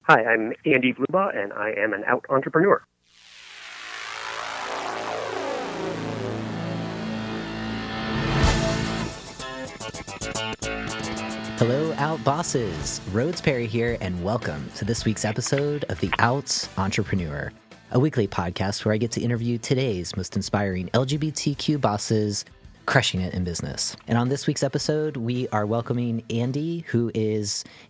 Hi, I'm Andy Blubaugh, and I am an out entrepreneur. Hello, Out Bosses. Rhodes Perry here, and welcome to this week's episode of The Out Entrepreneur, a weekly podcast where I get to interview today's most inspiring LGBTQ bosses crushing it in business. And on this week's episode, we are welcoming Andy,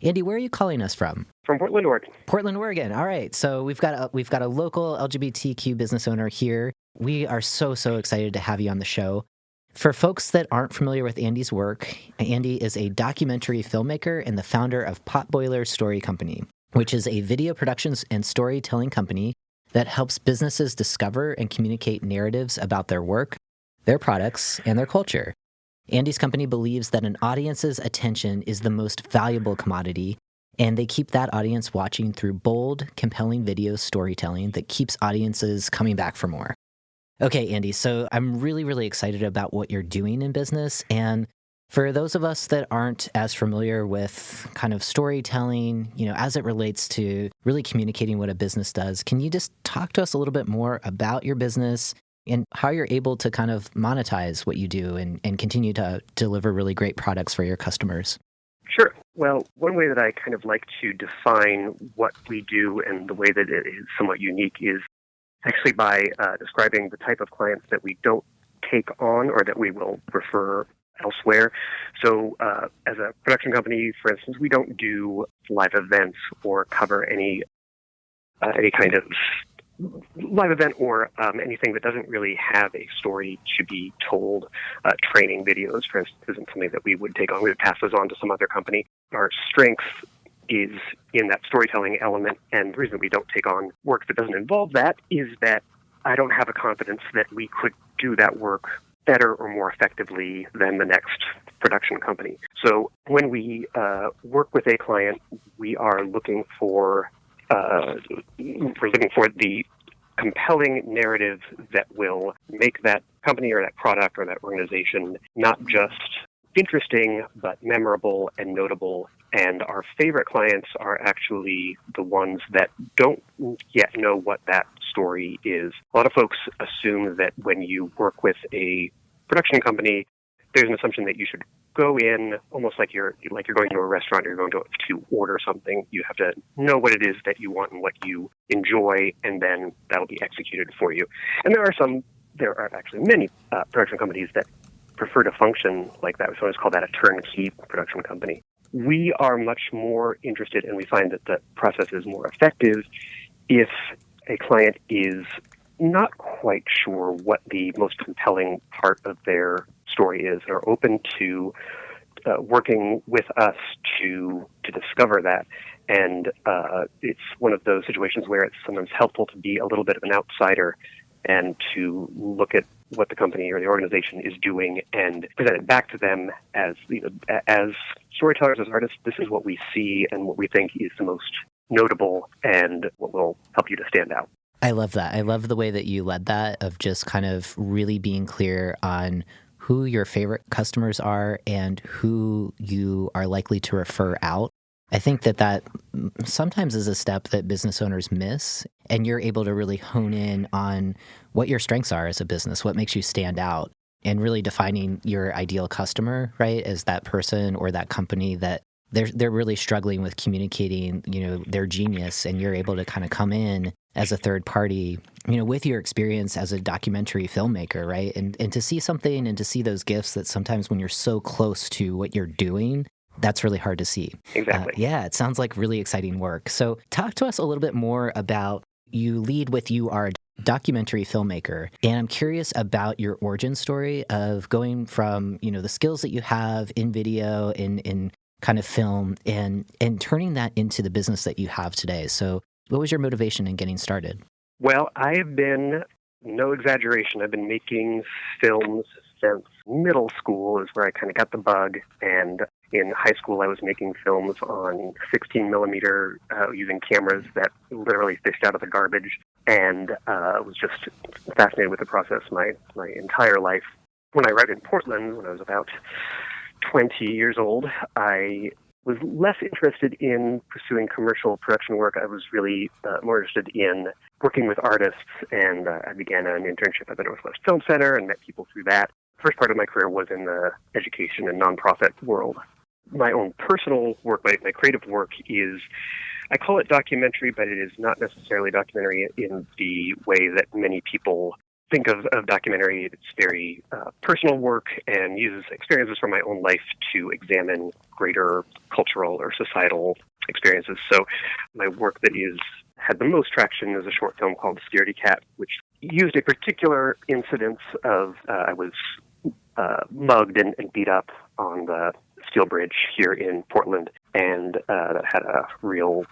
Andy, where are you calling us from? From Portland, Oregon. Portland, Oregon. All right. So we've got a local LGBTQ business owner here. We are so excited to have you on the show. For folks that aren't familiar with Andy's work, Andy is a documentary filmmaker and the founder of Potboiler Story Company, which is a video productions and storytelling company that helps businesses discover and communicate narratives about their work, their products, and their culture. Andy's company believes that an audience's attention is the most valuable commodity, and they keep that audience watching through bold, compelling video storytelling that keeps audiences coming back for more. Okay, Andy, so I'm really excited about what you're doing in business. And for those of us that aren't as familiar with kind of storytelling, as it relates to really communicating what a business does, can you just talk to us a little bit more about your business and how you're able to kind of monetize what you do and continue to deliver really great products for your customers? Sure. Well, one way that I kind of like to define what we do and the way that it is somewhat unique is actually by describing the type of clients that we don't take on or that we will refer elsewhere. So as a production company, for instance, we don't do live events or cover any kind of live event or anything that doesn't really have a story to be told. Training videos, for instance, isn't something that we would take on. We would pass those on to some other company. Our strength is in that storytelling element, and the reason we don't take on work that doesn't involve that is that I don't have a confidence that we could do that work better or more effectively than the next production company. So when we work with a client, we are looking for the compelling narrative that will make that company or that product or that organization not just interesting, but memorable and notable. And our favorite clients are actually the ones that don't yet know what that story is. A lot of folks assume that when you work with a production company, there's an assumption that you should go in almost like you're going to a restaurant or you're going to order something. You have to know what it is that you want and what you enjoy, and then that'll be executed for you. And there are actually many production companies that prefer to function like that. We sometimes call that a turnkey production company. We are much more interested, and we find that the process is more effective if a client is not quite sure what the most compelling part of their story is, and are open to working with us to discover that. And it's one of those situations where it's sometimes helpful to be a little bit of an outsider and to look at what the company or the organization is doing and present it back to them as storytellers, as artists. This is what we see and what we think is the most notable and what will help you to stand out. I love that. I love the way that you led that, of just kind of really being clear on who your favorite customers are and who you are likely to refer out. I think that sometimes is a step that business owners miss, and you're able to really hone in on what your strengths are as a business, what makes you stand out, and really defining your ideal customer, right, as that person or that company that they're really struggling with communicating, their genius, and you're able to kind of come in as a third party, with your experience as a documentary filmmaker, right, and to see something and to see those gifts that sometimes when you're so close to what you're doing, that's really hard to see. Exactly. Yeah, it sounds like really exciting work. So talk to us a little bit more about, you are a documentary filmmaker, and I'm curious about your origin story of going from, the skills that you have in video, in kind of film, and turning that into the business that you have today. So what was your motivation in getting started? Well, I have been, no exaggeration, I've been making films since middle school is where I kind of got the bug. And in high school, I was making films on 16 millimeter using cameras that literally fished out of the garbage, and was just fascinated with the process my entire life. When I arrived in Portland, when I was about 20 years old, I was less interested in pursuing commercial production work. I was really more interested in working with artists, and I began an internship at the Northwest Film Center and met people through that. The first part of my career was in the education and nonprofit world. My own personal work, my creative work is, I call it documentary, but it is not necessarily documentary in the way that many people think of documentary. It's very personal work and uses experiences from my own life to examine greater cultural or societal experiences. So my work that had the most traction is a short film called Scaredy-Cat, which used a particular incidence of I was mugged and beat up on the steel bridge here in Portland, and that had a real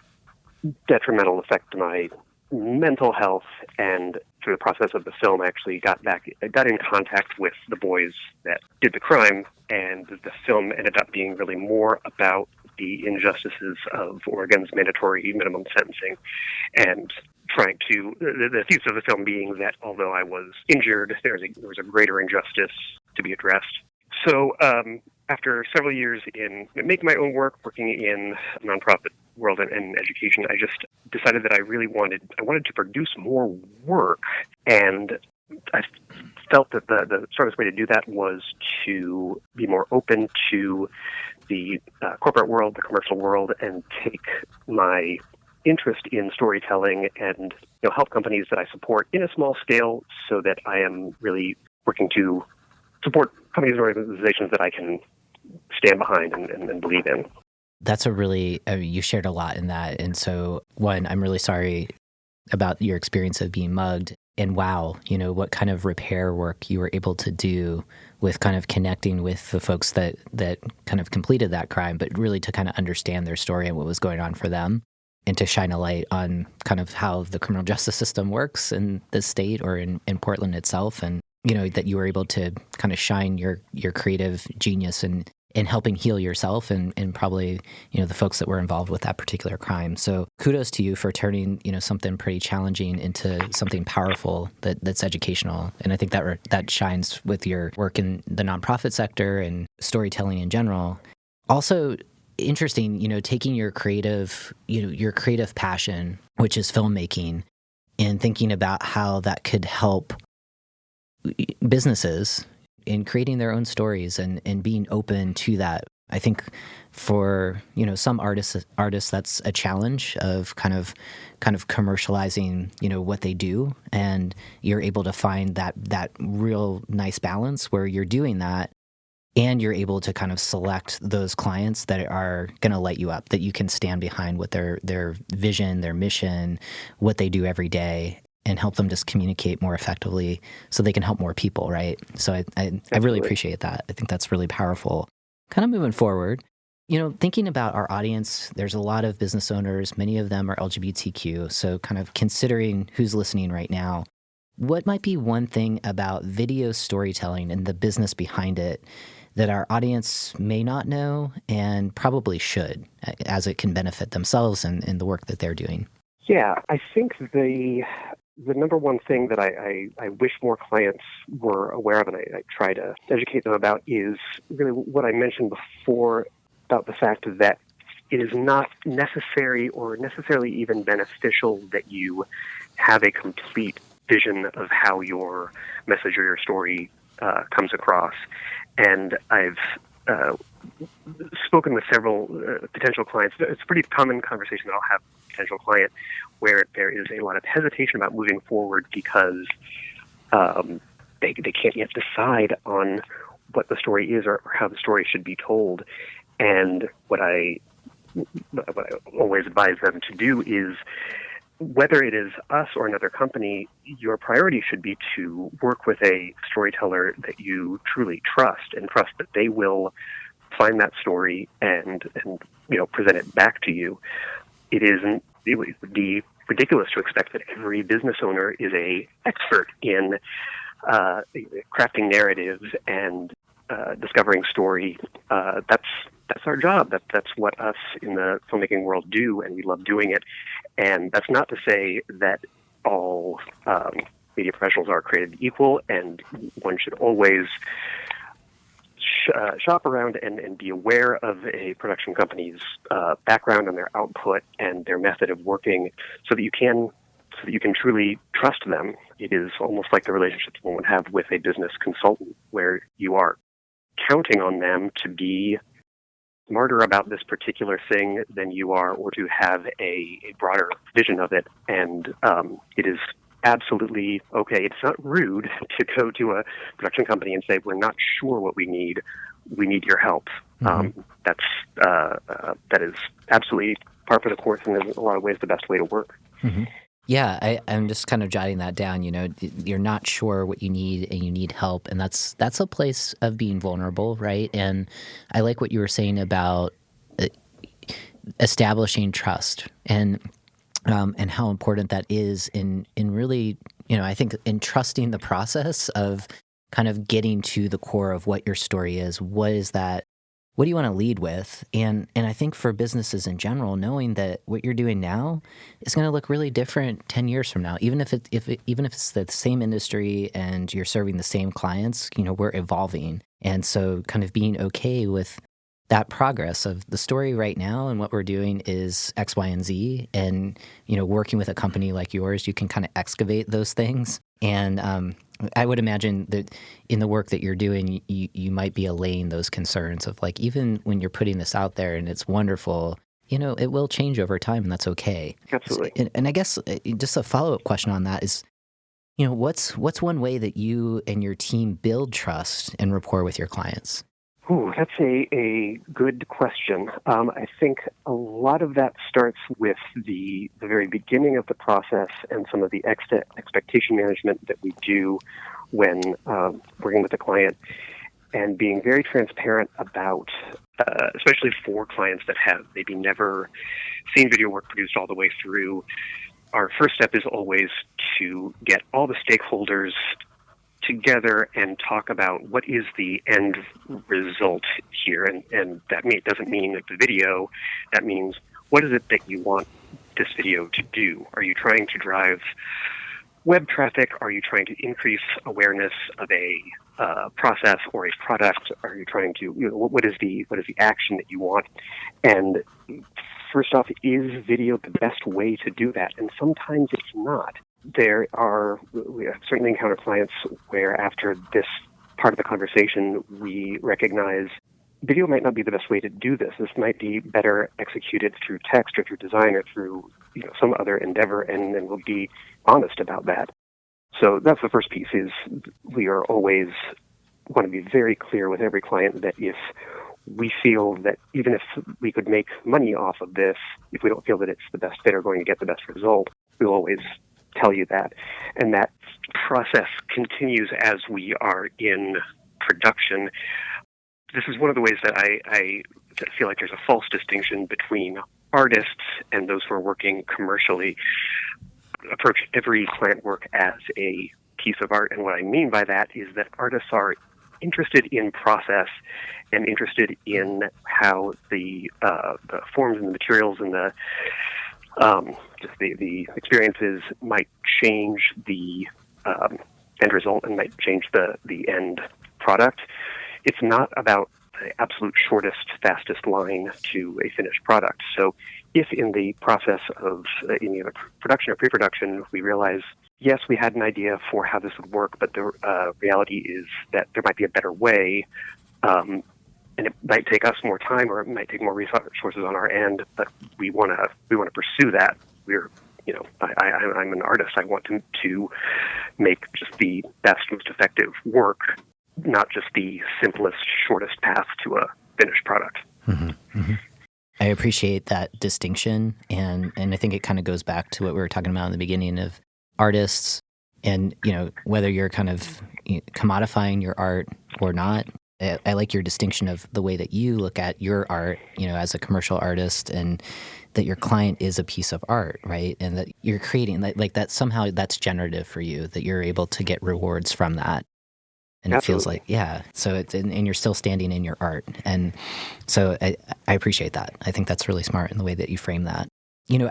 detrimental effect to my mental health. And through the process of the film, I actually got in contact with the boys that did the crime, and the film ended up being really more about the injustices of Oregon's mandatory minimum sentencing, and trying to, the thesis of the film being that although I was injured, there was a greater injustice to be addressed. So after several years in making my own work, working in the nonprofit world and education, I just decided that I wanted to produce more work, and I felt that the smartest way to do that was to be more open to the corporate world, the commercial world, and take my interest in storytelling and help companies that I support in a small scale, so that I am really working to support companies and organizations that I can stand behind and believe in. That's you shared a lot in that. And so, one, I'm really sorry about your experience of being mugged. And wow, what kind of repair work you were able to do with kind of connecting with the folks that kind of completed that crime, but really to kind of understand their story and what was going on for them, and to shine a light on kind of how the criminal justice system works in the state or in Portland itself. And, that you were able to kind of shine your creative genius in helping heal yourself and probably, the folks that were involved with that particular crime. So kudos to you for turning, something pretty challenging into something powerful that's educational. And I think that shines with your work in the nonprofit sector and storytelling in general. Also interesting, taking your creative passion, which is filmmaking, and thinking about how that could help businesses in creating their own stories and being open to that. I think for, some artists that's a challenge of kind of commercializing, what they do, and you're able to find that real nice balance where you're doing that and you're able to kind of select those clients that are going to light you up, that you can stand behind with their vision, their mission, what they do every day, and help them just communicate more effectively so they can help more people, right? So I really appreciate that. I think that's really powerful. Kind of moving forward, thinking about our audience, there's a lot of business owners. Many of them are LGBTQ. So kind of considering who's listening right now, what might be one thing about video storytelling and the business behind it that our audience may not know and probably should, as it can benefit themselves and the work that they're doing? Yeah, I think the number one thing that I wish more clients were aware of, and I try to educate them about, is really what I mentioned before about the fact that it is not necessary or necessarily even beneficial that you have a complete vision of how your message or your story comes across. And I've spoken with several potential clients. It's a pretty common conversation that I'll have with a potential client where there is a lot of hesitation about moving forward because they can't yet decide on what the story is or how the story should be told. And what I always advise them to do is, whether it is us or another company, your priority should be to work with a storyteller that you truly trust, and trust that they will find that story and present it back to you. It would be ridiculous to expect that every business owner is an expert in crafting narratives and discovering story. That's our job. That's what us in the filmmaking world do, and we love doing it. And that's not to say that all media professionals are created equal, and one should always shop around and be aware of a production company's background and their output and their method of working, so that you can truly trust them. It is almost like the relationship one would have with a business consultant, where you are counting on them to be smarter about this particular thing than you are, or to have a broader vision of it. And it is absolutely okay. It's not rude to go to a production company and say, we're not sure what we need your help. Mm-hmm. That is absolutely par for the course, and in a lot of ways the best way to work. Mm-hmm. Yeah, I'm just kind of jotting that down. You're not sure what you need and you need help. And that's a place of being vulnerable, right? And I like what you were saying about establishing trust and how important that is in really, I think in trusting the process of kind of getting to the core of what your story is. What is that? What do you want to lead with? And I think for businesses in general, knowing that what you're doing now is going to look really different 10 years from now, even if it's the same industry and you're serving the same clients, we're evolving. And so kind of being okay with that progress of the story right now and what we're doing is X, Y, and Z. And, working with a company like yours, you can kind of excavate those things. And I would imagine that in the work that you're doing, you might be allaying those concerns of like, even when you're putting this out there and it's wonderful, it will change over time, and that's okay. Absolutely. And I guess just a follow-up question on that is, what's one way that you and your team build trust and rapport with your clients? Ooh, that's a good question. I think a lot of that starts with the very beginning of the process and some of the expectation management that we do when working with a client, and being very transparent about, especially for clients that have maybe never seen video work produced all the way through. Our first step is always to get all the stakeholders together and talk about what is the end result here. And that doesn't mean like the video. That means, what is it that you want this video to do? Are you trying to drive web traffic? Are you trying to increase awareness of a process or a product? Are you trying to, what is the action that you want? And first off, is video the best way to do that? And sometimes it's not. We have certainly encountered clients where after this part of the conversation, we recognize video might not be the best way to do this. This might be better executed through text or through design or through some other endeavor, and then we'll be honest about that. So that's the first piece, is we are always want to be very clear with every client that if we feel that even if we could make money off of this, if we don't feel that it's the best fit or going to get the best result, we'll always tell you that. And that process continues as we are in production. This is one of the ways that I feel like there's a false distinction between artists and those who are working commercially. Approach every client work as a piece of art. And what I mean by that is that artists are interested in process and interested in how the forms and the materials and the experiences might change the end result and might change the end product. It's not about the absolute shortest, fastest line to a finished product. So if in the process of any other production or pre-production, we realize, yes, we had an idea for how this would work, but the reality is that there might be a better way, and it might take us more time, or it might take more resources on our end, but we want to pursue that. I'm an artist. I want to make just the best, most effective work, not just the simplest, shortest path to a finished product. Mm-hmm. Mm-hmm. I appreciate that distinction, and I think it kind of goes back to what we were talking about in the beginning of artists, and whether you're kind of commodifying your art or not. I like your distinction of the way that you look at your art, as a commercial artist, and that your client is a piece of art, right? And that you're creating like that, somehow that's generative for you, that you're able to get rewards from that. And Absolutely. It feels like, yeah. So it's, and you're still standing in your art. And so I appreciate that. I think that's really smart in the way that you frame that.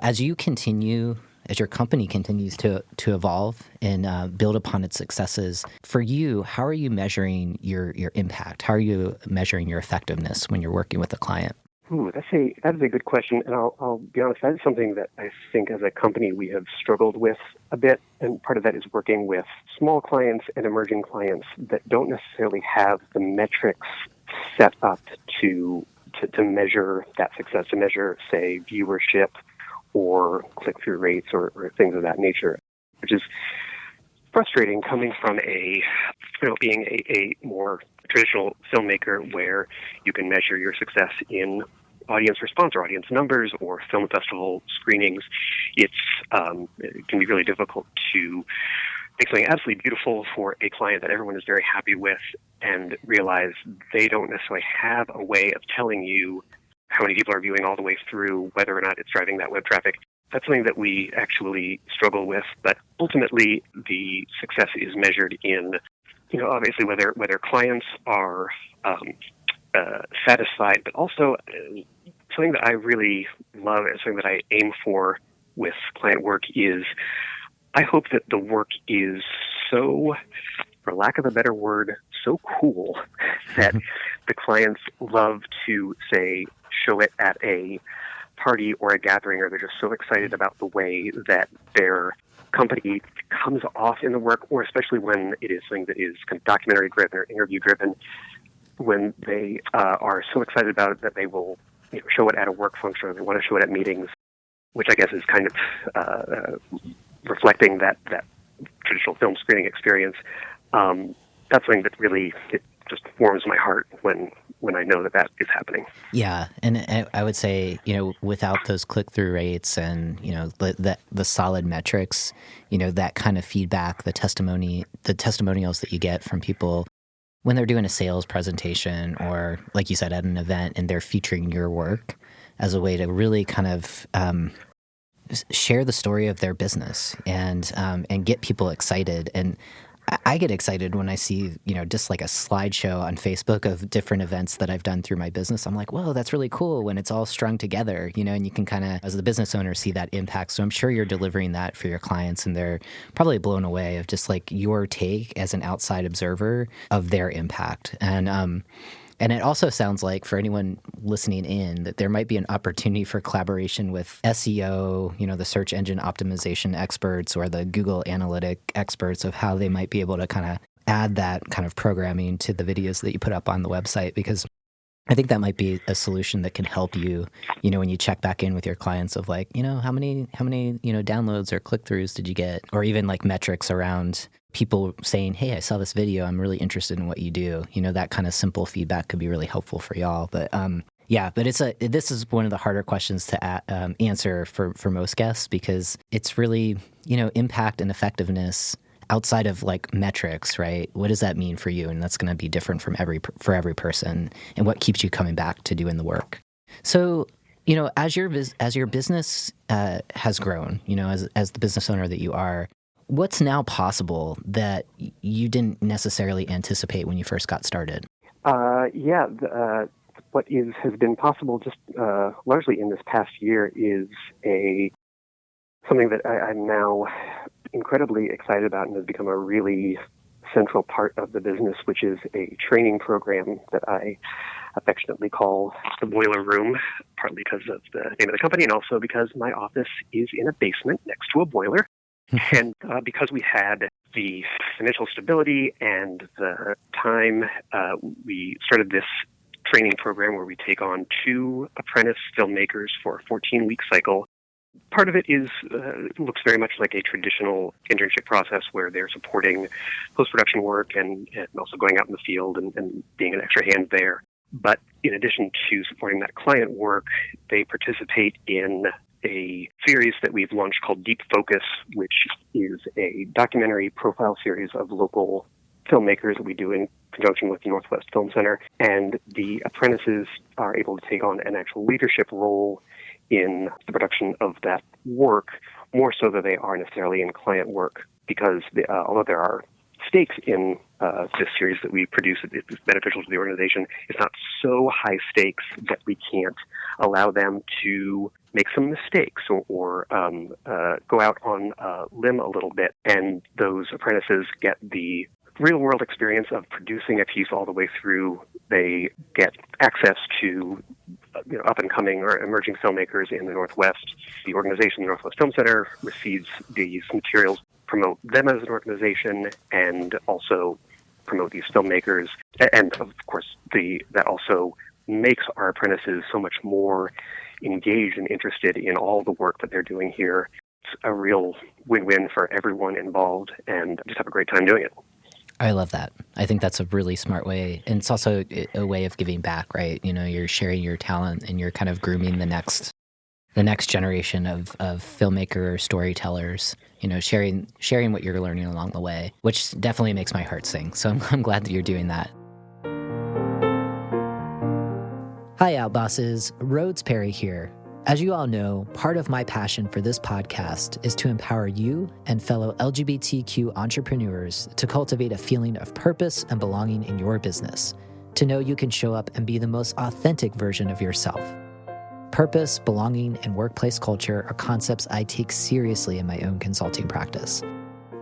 As you continue as your company continues to evolve and build upon its successes, for you, how are you measuring your impact? How are you measuring your effectiveness when you're working with a client? That is a good question, and I'll be honest, that is something that I think as a company we have struggled with a bit, and part of that is working with small clients and emerging clients that don't necessarily have the metrics set up to measure that success, to measure, say, viewership or click-through rates or things of that nature, which is frustrating coming from being a more traditional filmmaker where you can measure your success in audience response or audience numbers or film festival screenings. It can be really difficult to make something absolutely beautiful for a client that everyone is very happy with and realize they don't necessarily have a way of telling you how many people are viewing all the way through, whether or not it's driving that web traffic. That's something that we actually struggle with, but ultimately the success is measured in, obviously whether clients are satisfied, but also something that I really love and something that I aim for with client work is I hope that the work is so, for lack of a better word, so cool that the clients love to, say, show it at a party or a gathering, or they're just so excited about the way that their company comes off in the work, or especially when it is something that is kind of documentary driven or interview driven, when they are so excited about it that they will show it at a work function, or they want to show it at meetings, which I guess is kind of reflecting that traditional film screening experience. That's something that really it just warms my heart when I know that is happening. Yeah, and I would say, without those click-through rates and, the solid metrics, that kind of feedback, the testimonials that you get from people when they're doing a sales presentation or, like you said, at an event and they're featuring your work as a way to really kind of share the story of their business and get people excited. And I get excited when I see, just like a slideshow on Facebook of different events that I've done through my business. I'm like, whoa, that's really cool when it's all strung together, and you can kind of, as the business owner, see that impact. So I'm sure you're delivering that for your clients, and they're probably blown away of just like your take as an outside observer of their impact. And it also sounds like, for anyone listening in, that there might be an opportunity for collaboration with SEO, the search engine optimization experts or the Google analytic experts of how they might be able to kind of add that kind of programming to the videos that you put up on the website, because I think that might be a solution that can help you, when you check back in with your clients of like, how many downloads or click-throughs did you get? Or even like metrics around people saying, hey, I saw this video, I'm really interested in what you do. That kind of simple feedback could be really helpful for y'all. But this is one of the harder questions to answer for most guests, because it's really, impact and effectiveness outside of like metrics, right? What does that mean for you? And that's going to be different for every person, and what keeps you coming back to doing the work. So, as your business has grown, as the business owner that you are, what's now possible that you didn't necessarily anticipate when you first got started? What has been possible just largely in this past year is something that I'm now incredibly excited about and has become a really central part of the business, which is a training program that I affectionately call the Boiler Room, partly because of the name of the company and also because my office is in a basement next to a boiler. And because we had the financial stability and the time, we started this training program where we take on 2 apprentice filmmakers for a 14-week cycle. Part of it looks very much like a traditional internship process where they're supporting post-production work and also going out in the field and being an extra hand there. But in addition to supporting that client work, they participate in a series that we've launched called Deep Focus, which is a documentary profile series of local filmmakers that we do in conjunction with the Northwest Film Center. And the apprentices are able to take on an actual leadership role in the production of that work, more so than they are necessarily in client work, because although there are stakes in this series that we produce is beneficial to the organization. It's not so high stakes that we can't allow them to make some mistakes or go out on a limb a little bit. And those apprentices get the real-world experience of producing a piece all the way through. They get access to up-and-coming or emerging filmmakers in the Northwest. The organization, the Northwest Film Center, receives these materials, promote them as an organization, and also promote these filmmakers. And, of course, that also makes our apprentices so much more engaged and interested in all the work that they're doing here. It's a real win-win for everyone involved, and just have a great time doing it. I love that. I think that's a really smart way. And it's also a way of giving back, right? You're sharing your talent and you're kind of grooming the next generation of filmmaker storytellers, sharing what you're learning along the way, which definitely makes my heart sing. So I'm glad that you're doing that. Hi, Outbosses. Rhodes Perry here. As you all know, part of my passion for this podcast is to empower you and fellow LGBTQ entrepreneurs to cultivate a feeling of purpose and belonging in your business, to know you can show up and be the most authentic version of yourself. Purpose, belonging, and workplace culture are concepts I take seriously in my own consulting practice.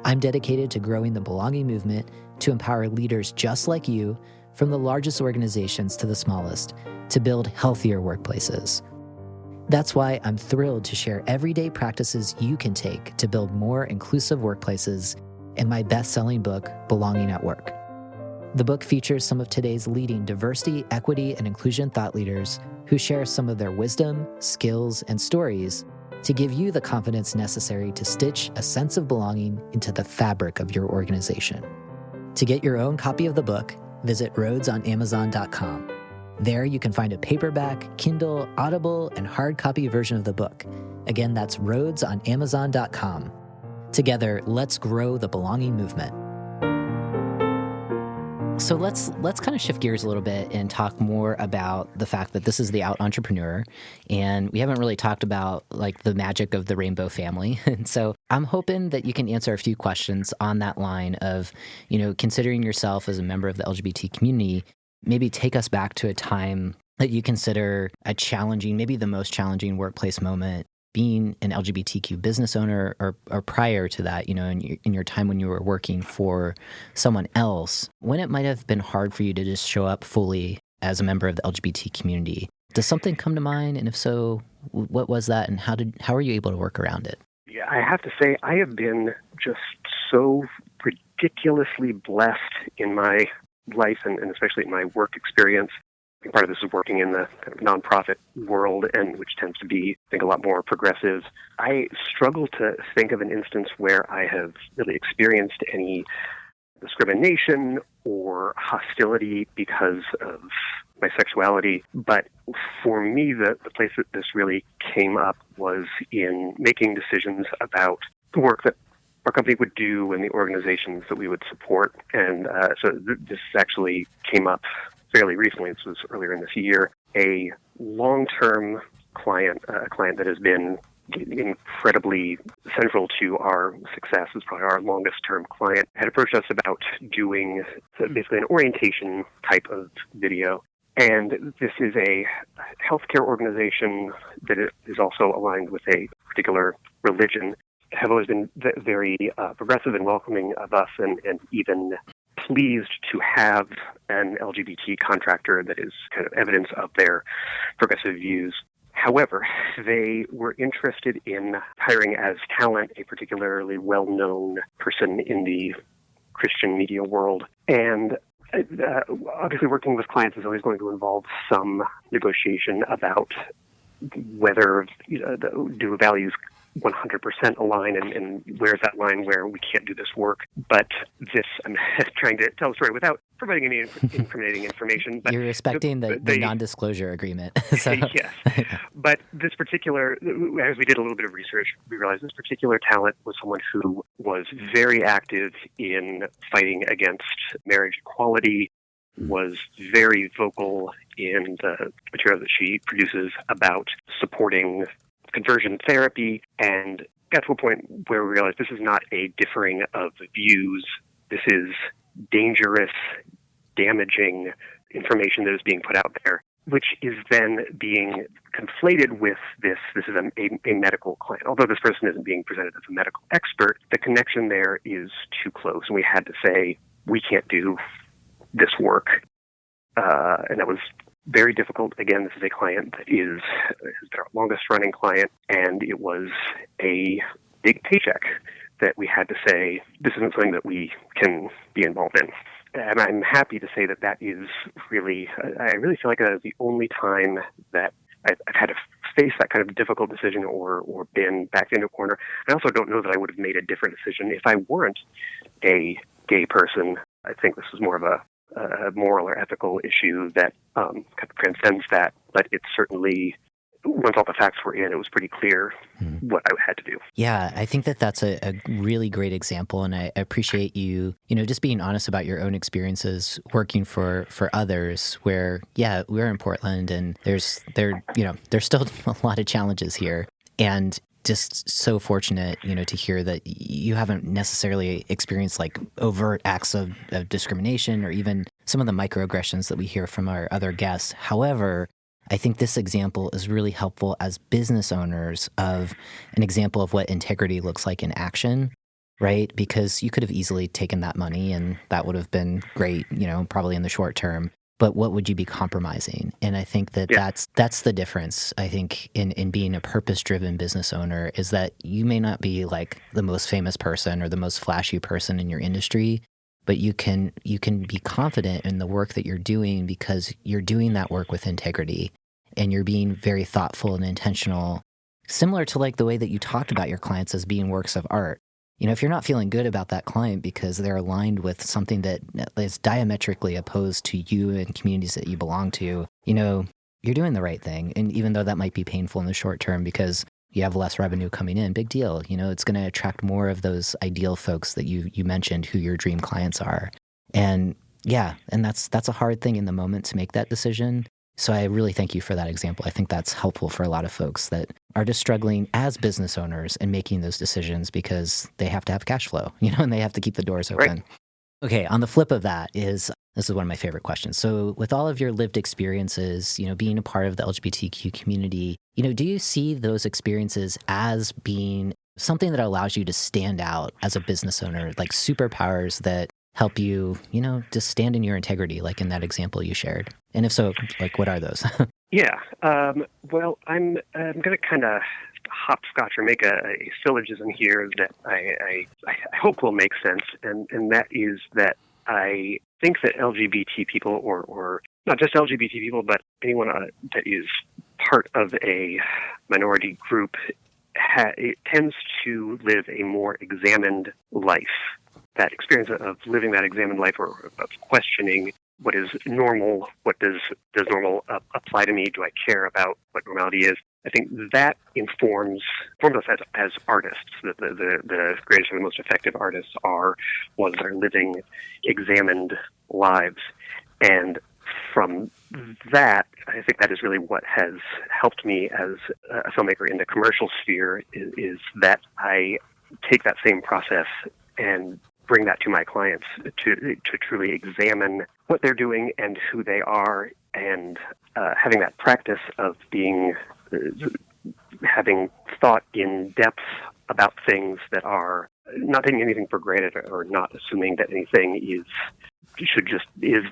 I'm dedicated to growing the belonging movement to empower leaders just like you, from the largest organizations to the smallest, to build healthier workplaces. That's why I'm thrilled to share everyday practices you can take to build more inclusive workplaces in my best-selling book, Belonging at Work. The book features some of today's leading diversity, equity, and inclusion thought leaders who share some of their wisdom, skills, and stories to give you the confidence necessary to stitch a sense of belonging into the fabric of your organization. To get your own copy of the book, visit rhodesonamazon.com. There you can find a paperback, Kindle, Audible, and hard copy version of the book. Again, that's rhodesonamazon.com. Together, let's grow the belonging movement. So let's kind of shift gears a little bit and talk more about the fact that this is the out entrepreneur, and we haven't really talked about like the magic of the rainbow family. And so I'm hoping that you can answer a few questions on that line of, considering yourself as a member of the LGBT community. Maybe take us back to a time that you consider a challenging, maybe the most challenging workplace moment, being an LGBTQ business owner, or prior to that, in your time when you were working for someone else, when it might have been hard for you to just show up fully as a member of the LGBT community. Does something come to mind? And if so, what was that? And how were you able to work around it? Yeah, I have to say, I have been just so ridiculously blessed in my life and especially in my work experience. I think part of this is working in the kind of nonprofit world, and which tends to be, I think, a lot more progressive. I struggle to think of an instance where I have really experienced any discrimination or hostility because of my sexuality. But for me, the place that this really came up was in making decisions about the work that our company would do and the organizations that we would support. And so this actually came up fairly recently. This was earlier in this year. A long-term client, a client that has been incredibly central to our success, is probably our longest-term client, had approached us about doing basically an orientation type of video. And this is a healthcare organization that is also aligned with a particular religion, have always been very progressive and welcoming of us, and even pleased to have an LGBT contractor that is kind of evidence of their progressive views. However, they were interested in hiring as talent a particularly well-known person in the Christian media world. And obviously working with clients is always going to involve some negotiation about whether do values 100% align, and where's that line where we can't do this work. But this, I'm trying to tell the story without providing any incriminating information. But you're respecting the non-disclosure agreement. So. Yes. But this particular, as we did a little bit of research, we realized this particular talent was someone who was very active in fighting against marriage equality, was very vocal in the material that she produces about supporting conversion therapy, and got to a point where we realized this is not a differing of views. this is dangerous, damaging information that is being put out there, which is then being conflated with this is a medical client. Although this person isn't being presented as a medical expert, the connection there is too close. And we had to say, we can't do this work. And that was very difficult. Again, this is a client that has been our longest running client, and it was a big paycheck that we had to say, this isn't something that we can be involved in. And I'm happy to say that is really, I really feel like that is the only time that I've had to face that kind of difficult decision or been backed into a corner. I also don't know that I would have made a different decision if I weren't a gay person. I think this is more of a moral or ethical issue that kind of transcends that, but it certainly, once all the facts were in, it was pretty clear what I had to do. Yeah, I think that's a really great example, and I appreciate you just being honest about your own experiences working for others. Where we're in Portland, and there's still a lot of challenges here, and just so fortunate, to hear that you haven't necessarily experienced like overt acts of discrimination or even some of the microaggressions that we hear from our other guests. However, I think this example is really helpful as business owners of an example of what integrity looks like in action, right? Because you could have easily taken that money and that would have been great, probably in the short term. But what would you be compromising? And I think that's the difference, I think, in being a purpose-driven business owner, is that you may not be like the most famous person or the most flashy person in your industry, but you can be confident in the work that you're doing because you're doing that work with integrity and you're being very thoughtful and intentional, similar to like the way that you talked about your clients as being works of art. If you're not feeling good about that client because they're aligned with something that is diametrically opposed to you and communities that you belong to, you're doing the right thing. And even though that might be painful in the short term because you have less revenue coming in, big deal. It's going to attract more of those ideal folks that you mentioned who your dream clients are. And that's a hard thing in the moment to make that decision. So I really thank you for that example. I think that's helpful for a lot of folks that are just struggling as business owners and making those decisions because they have to have cash flow, and they have to keep the doors open. Right. Okay, on the flip of that this is one of my favorite questions. So with all of your lived experiences, being a part of the LGBTQ community, do you see those experiences as being something that allows you to stand out as a business owner, like superpowers that help you, just stand in your integrity, like in that example you shared? And if so, like, what are those? Yeah. Well, I'm going to kind of hopscotch or make a syllogism here that I hope will make sense, and that is that I think that LGBT people, or not just LGBT people, but anyone that is part of a minority group, it tends to live a more examined life. That experience of living that examined life, or of questioning what is normal, what does normal apply to me? Do I care about what normality is? I think that informs us as artists. The greatest and the most effective artists are ones that are living examined lives. And from that, I think that is really what has helped me as a filmmaker in the commercial sphere, is that I take that same process and bring that to my clients to truly examine what they're doing and who they are, and having that practice of having thought in depth about things that are not taking anything for granted, or not assuming that anything is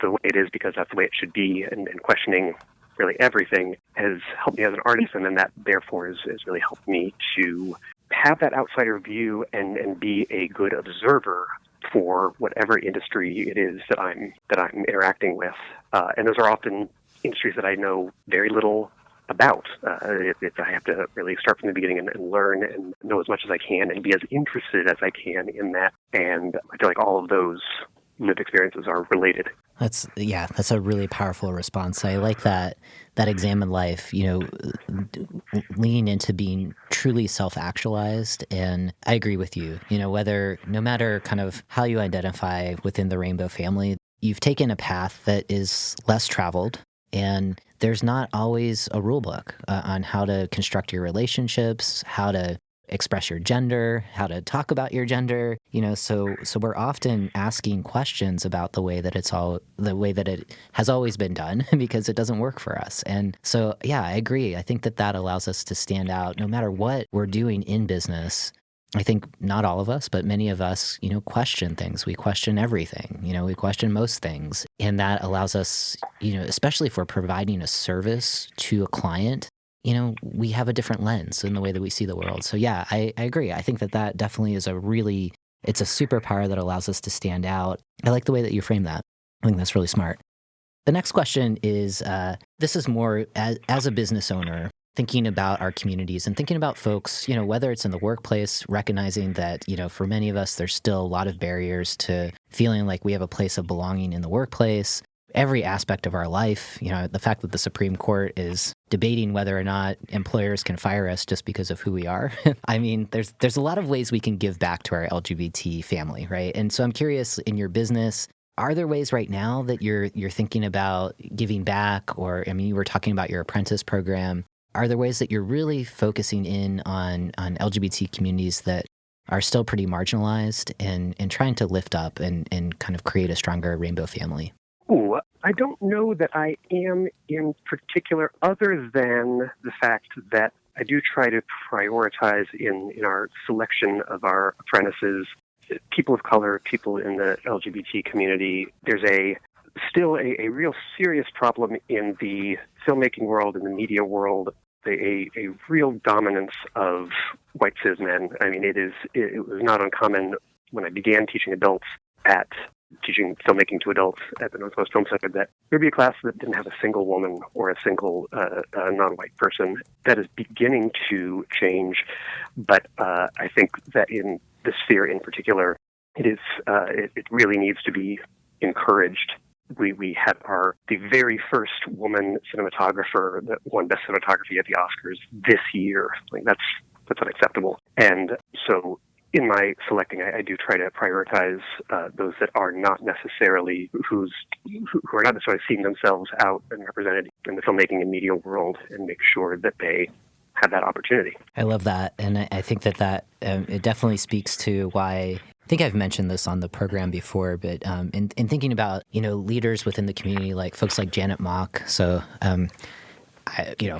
the way it is because that's the way it should be, and questioning really everything has helped me as an artist, and then that therefore has really helped me to have that outsider view and be a good observer for whatever industry it is that I'm interacting with. And those are often industries that I know very little about. I have to really start from the beginning and learn and know as much as I can and be as interested as I can in that. And I feel like all of those lived experiences are related. That's a really powerful response. I like that examined life, leaning into being truly self-actualized. And I agree with you, no matter kind of how you identify within the rainbow family, you've taken a path that is less traveled, and there's not always a rule book on how to construct your relationships, how to express your gender, how to talk about your gender, so we're often asking questions about the way that it has always been done because it doesn't work for us. And so, yeah, I agree. I think that allows us to stand out no matter what we're doing in business. I think not all of us, but many of us, question things. We question everything. We question most things. And that allows us, especially if we're providing a service to a client, we have a different lens in the way that we see the world. So yeah, I agree. I think that definitely is it's a superpower that allows us to stand out. I like the way that you frame that. I think that's really smart. The next question is, this is more as a business owner, thinking about our communities and thinking about folks, whether it's in the workplace, recognizing that, for many of us, there's still a lot of barriers to feeling like we have a place of belonging in the workplace. Every aspect of our life, the fact that the Supreme Court is debating whether or not employers can fire us just because of who we are. I mean, there's a lot of ways we can give back to our LGBT family, right? And so I'm curious, in your business, are there ways right now that you're thinking about giving back? Or, you were talking about your apprentice program. Are there ways that you're really focusing in on LGBT communities that are still pretty marginalized and trying to lift up and kind of create a stronger rainbow family? Ooh, I don't know that I am in particular, other than the fact that I do try to prioritize in our selection of our apprentices people of color, people in the LGBT community. There's still a real serious problem in the filmmaking world, in the media world, a real dominance of white cis men. I mean, it was not uncommon when I began teaching teaching filmmaking to adults at the Northwest Film Center that there'd be a class that didn't have a single woman or a single non-white person. That is beginning to change, but I think that in this sphere in particular, it really needs to be encouraged. We had the very first woman cinematographer that won Best Cinematography at the Oscars this year. Like that's unacceptable. And so in my selecting, I do try to prioritize those that are not necessarily who are not necessarily seeing themselves out and represented in the filmmaking and media world, and make sure that they have that opportunity. I love that, and I think that it definitely speaks to why. I think I've mentioned this on the program before, but in thinking about leaders within the community, like folks like Janet Mock. So.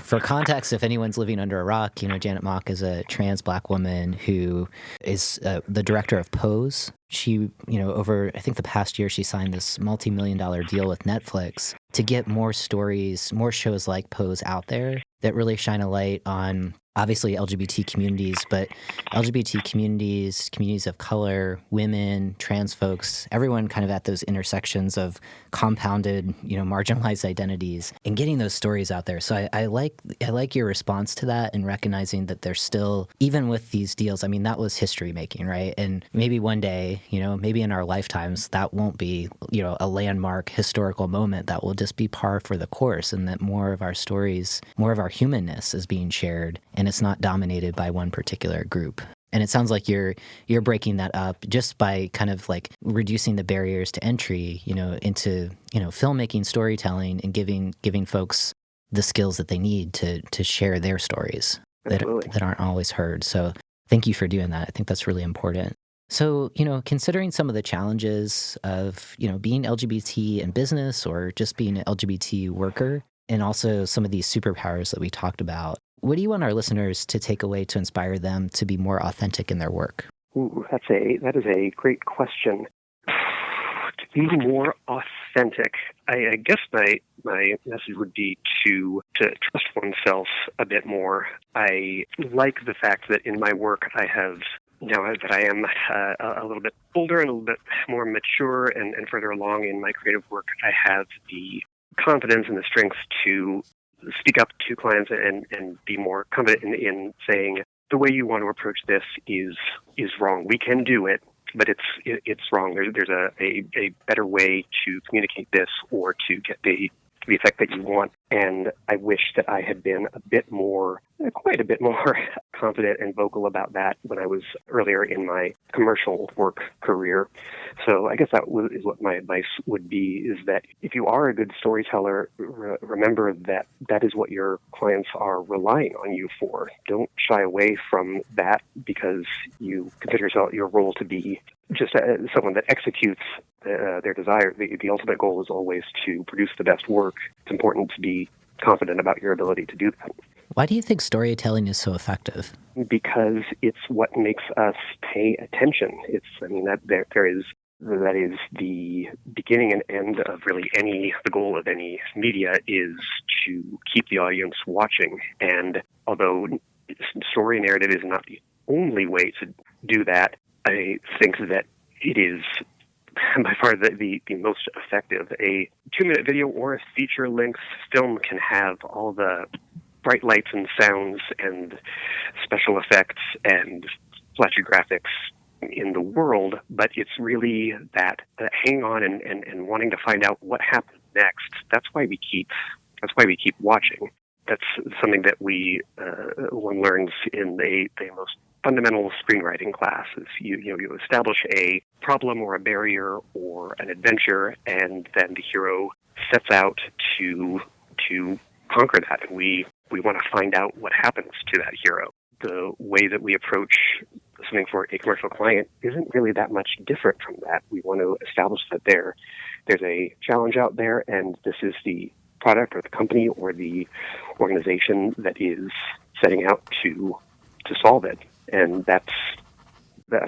For context, if anyone's living under a rock, Janet Mock is a trans Black woman who is the director of Pose. She, over, I think the past year, she signed this multi-million-dollar deal with Netflix to get more stories, more shows like Pose out there that really shine a light on, obviously, LGBT communities, but LGBT communities of color, women, trans folks, everyone kind of at those intersections of compounded, marginalized identities, and getting those stories out there. So I like your response to that, and recognizing that there's still, even with these deals, I mean, that was history making, right? And maybe one day, maybe in our lifetimes, that won't be, a landmark historical moment. That will just be par for the course, and that more of our stories, more of our humanness is being shared, and it's not dominated by one particular group. And it sounds like you're breaking that up just by kind of like reducing the barriers to entry, into, filmmaking, storytelling, and giving folks the skills that they need to share their stories that aren't always heard. So thank you for doing that. I think that's really important. So, considering some of the challenges of, being LGBT in business or just being an LGBT worker, and also some of these superpowers that we talked about, what do you want our listeners to take away to inspire them to be more authentic in their work? Ooh, that is a great question. To be more authentic, I guess my message would be to trust oneself a bit more. I like the fact that in my work I have, now that I am a little bit older and a little bit more mature and further along in my creative work, I have the confidence and the strength to speak up to clients and be more confident in saying, the way you want to approach this is wrong. We can do it, but it's wrong. There's a better way to communicate this or to get the effect that you want. And I wish that I had been a bit more quite a bit more confident and vocal about that when I was earlier in my commercial work career. So I guess is what my advice would be, is that if you are a good storyteller, remember that that is what your clients are relying on you for. Don't shy away from that because you consider your role to be just someone that executes their desire. The ultimate goal is always to produce the best work. It's important to be confident about your ability to do that. Why do you think storytelling is so effective? Because it's what makes us pay attention. That is the beginning and end of really the goal of any media is to keep the audience watching. And although story narrative is not the only way to do that, I think that it is by far the most effective. A 2-minute video or a feature-length film can have all the bright lights and sounds and special effects and flashy graphics in the world, but it's really that hanging on and wanting to find out what happens next. That's why we keep watching. That's something that one learns in the most fundamental screenwriting class. Is you establish a problem or a barrier or an adventure, and then the hero sets out to conquer that. And we want to find out what happens to that hero. The way that we approach something for a commercial client isn't really that much different from that. We want to establish that there's a challenge out there, and this is the product or the company or the organization that is setting out to solve it. And that's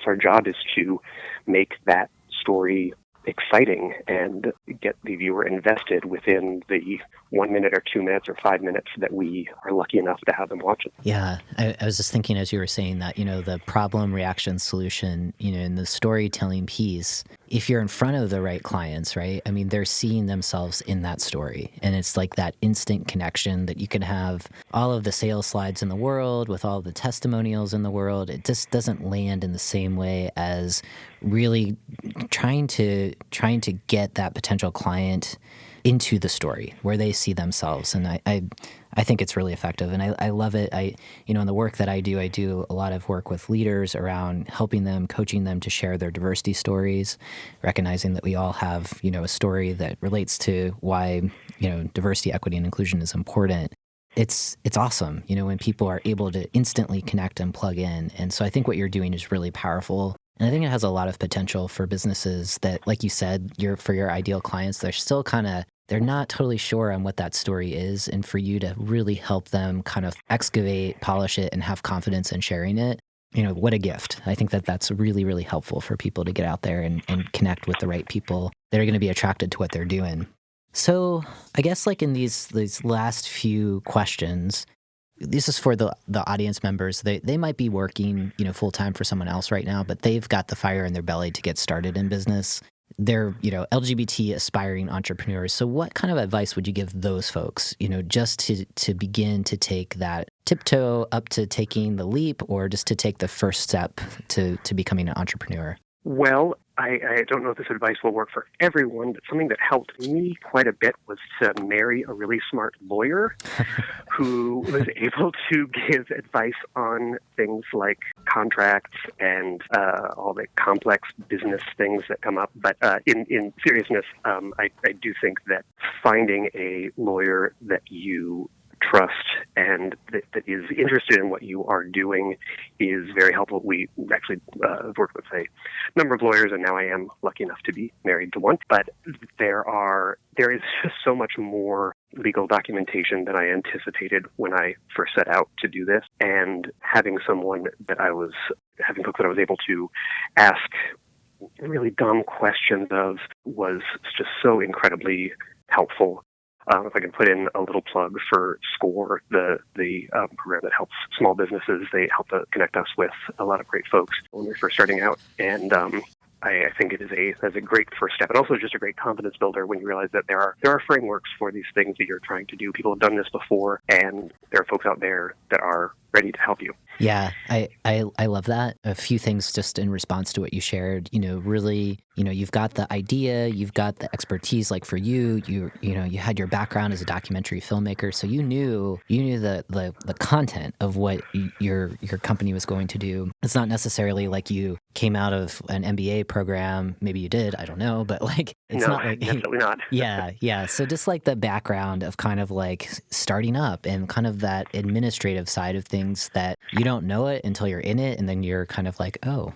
our job, is to make that story exciting and get the viewer invested within the 1 minute or 2 minutes or 5 minutes that we are lucky enough to have them watch it. Yeah, I was just thinking as you were saying that, the problem, reaction, solution, in the storytelling piece, if you're in front of the right clients, right? I mean, they're seeing themselves in that story. And it's like that instant connection that you can have all of the sales slides in the world with all the testimonials in the world. It just doesn't land in the same way as really trying to get that potential client into the story where they see themselves. And I think it's really effective, and I love it. In the work that I do a lot of work with leaders around helping them, coaching them to share their diversity stories, recognizing that we all have, a story that relates to why, diversity, equity, and inclusion is important. It's awesome, when people are able to instantly connect and plug in. And so I think what you're doing is really powerful. And I think it has a lot of potential for businesses that, like you said, for your ideal clients, they're not totally sure on what that story is. And for you to really help them kind of excavate, polish it, and have confidence in sharing it, what a gift. I think that's really, really helpful for people to get out there and connect with the right people that are going to be attracted to what they're doing. So I guess like in these last few questions, this is for the audience members. They might be working, full-time for someone else right now, but they've got the fire in their belly to get started in business. They're, LGBT aspiring entrepreneurs. So what kind of advice would you give those folks, just to begin to take that tiptoe up to taking the leap, or just to take the first step to becoming an entrepreneur? Well, I don't know if this advice will work for everyone, but something that helped me quite a bit was to marry a really smart lawyer who was able to give advice on things like contracts and all the complex business things that come up. But in seriousness, I do think that finding a lawyer that you trust and that is interested in what you are doing is very helpful. We actually worked with a number of lawyers, and now I am lucky enough to be married to one. But there is just so much more legal documentation than I anticipated when I first set out to do this. And having folks that I was able to ask really dumb questions of was just so incredibly helpful. If I can put in a little plug for SCORE, the program that helps small businesses, they help to connect us with a lot of great folks when we're first starting out. And I think it is a great first step, and also just a great confidence builder when you realize that there are frameworks for these things that you're trying to do. People have done this before, and there are folks out there that are ready to help you. Yeah, I love that. A few things just in response to what you shared. Really, you've got the idea, you've got the expertise. Like for you, you had your background as a documentary filmmaker, so you knew the content of what your company was going to do. It's not necessarily like you came out of an MBA program. Maybe you did, I don't know, but like it's No, not like definitely not. yeah. So just like the background of kind of like starting up and kind of that administrative side of things that you don't know it until you're in it. And then you're kind of like, oh,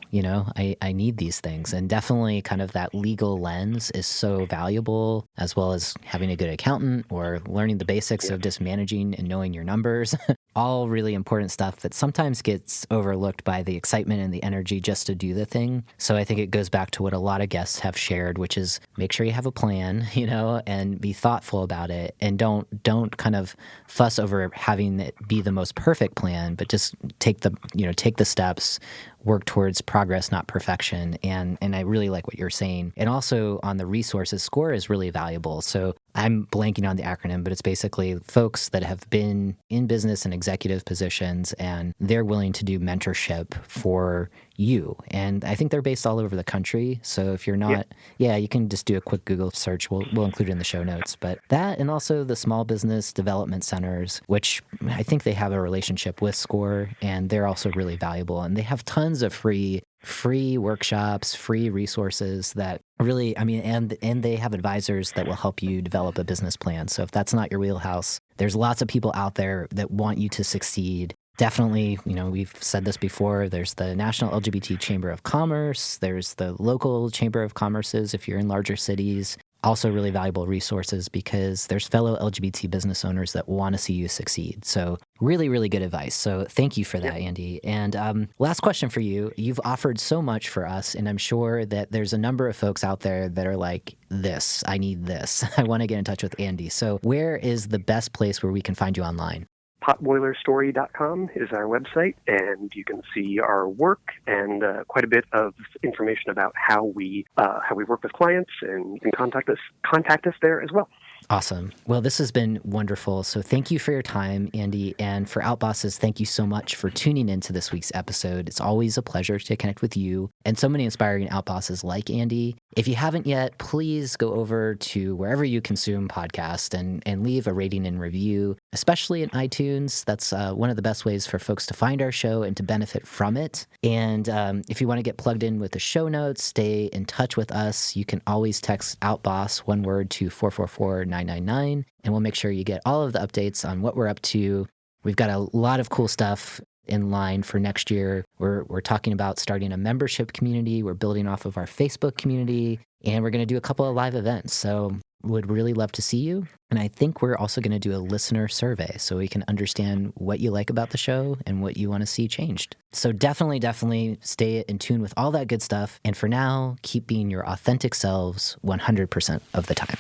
I need these things. And definitely kind of that legal lens is so valuable, as well as having a good accountant or learning the basics of just managing and knowing your numbers. All really important stuff that sometimes gets overlooked by the excitement and the energy just to do the thing. So I think it goes back to what a lot of guests have shared, which is make sure you have a plan, and be thoughtful about it, and don't kind of fuss over having it be the most perfect plan, but just take the steps, work towards progress, not perfection. And I really like what you're saying. And also on the resources, SCORE is really valuable. So I'm blanking on the acronym, but it's basically folks that have been in business and executive positions, and they're willing to do mentorship for you. And I think they're based all over the country. So if you're not, you can just do a quick Google search. We'll include it in the show notes. But that, and also the small business development centers, which I think they have a relationship with SCORE, and they're also really valuable. And they have tons of free workshops, free resources that really, and they have advisors that will help you develop a business plan. So if that's not your wheelhouse, there's lots of people out there that want you to succeed. Definitely, we've said this before, there's the National LGBT Chamber of Commerce, there's the local Chamber of Commerces if you're in larger cities. Also really valuable resources because there's fellow LGBT business owners that want to see you succeed. So really, really good advice. So thank you for that, Andy. And last question for you. You've offered so much for us, and I'm sure that there's a number of folks out there that are like, I need this. I want to get in touch with Andy. So where is the best place where we can find you online? Potboilerstory.com is our website, and you can see our work and quite a bit of information about how we work with clients, and you can contact us there as well. Awesome. Well, this has been wonderful. So thank you for your time, Andy. And for Outbosses, thank you so much for tuning into this week's episode. It's always a pleasure to connect with you and so many inspiring outbosses like Andy. If you haven't yet, please go over to wherever you consume podcasts and leave a rating and review, especially in iTunes. That's one of the best ways for folks to find our show and to benefit from it. And if you want to get plugged in with the show notes, stay in touch with us, you can always text OutBoss, one word, to 444-999, and we'll make sure you get all of the updates on what we're up to. We've got a lot of cool stuff in line for next year. We're talking about starting a membership community. We're building off of our Facebook community, and we're going to do a couple of live events. So would really love to see you. And I think we're also going to do a listener survey so we can understand what you like about the show and what you want to see changed. So definitely stay in tune with all that good stuff. And for now, keep being your authentic selves 100% of the time.